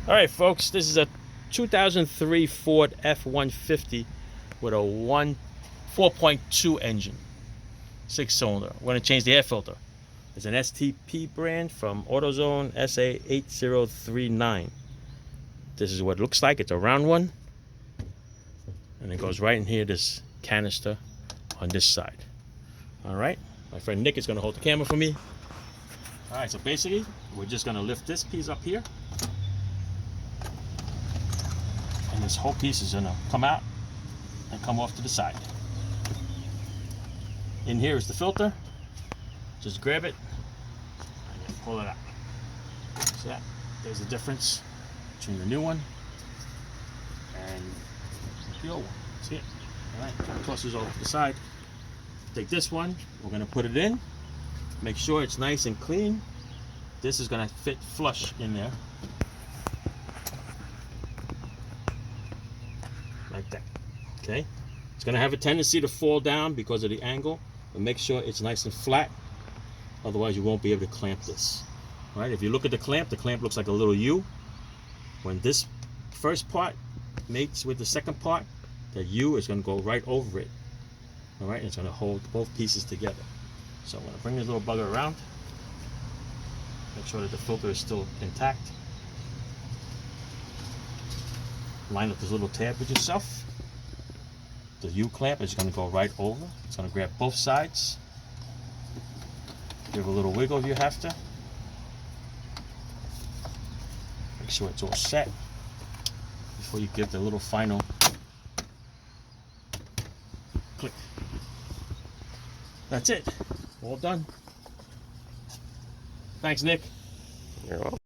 All right, folks, this is a 2003 Ford F150 with a 4.2 engine, 6-cylinder. We're going to change the air filter. It's an STP brand from AutoZone SA8039. This is what it looks like. It's a round one, and it goes right in here, this canister on this side. All right, my friend Nick is going to hold the camera for me. All right, so basically, we're just going to lift this piece up here, and this whole piece is going to come out and come off to the side. In here is the filter. Just grab it and pull it out. See that? There's a difference between the new one and the old one. See it? All right, toss this over to the side. Take this one, we're going to put it in. Make sure it's nice and clean. This is going to fit flush in there. Like that. Okay? It's going to have a tendency to fall down because of the angle, but make sure it's nice and flat. Otherwise, you won't be able to clamp this. All right? If you look at the clamp looks like a little U. When this first part mates with the second part, the U is going to go right over it. All right? It's going to hold both pieces together. So I'm going to bring this little bugger around. Make sure that the filter is still intact. Line up this little tab with yourself. The U clamp is going to go right over. It's going to grab both sides. Give a little wiggle if you have to. Make sure it's all set before you give the little final click. That's it. All done. Thanks, Nick. You're welcome.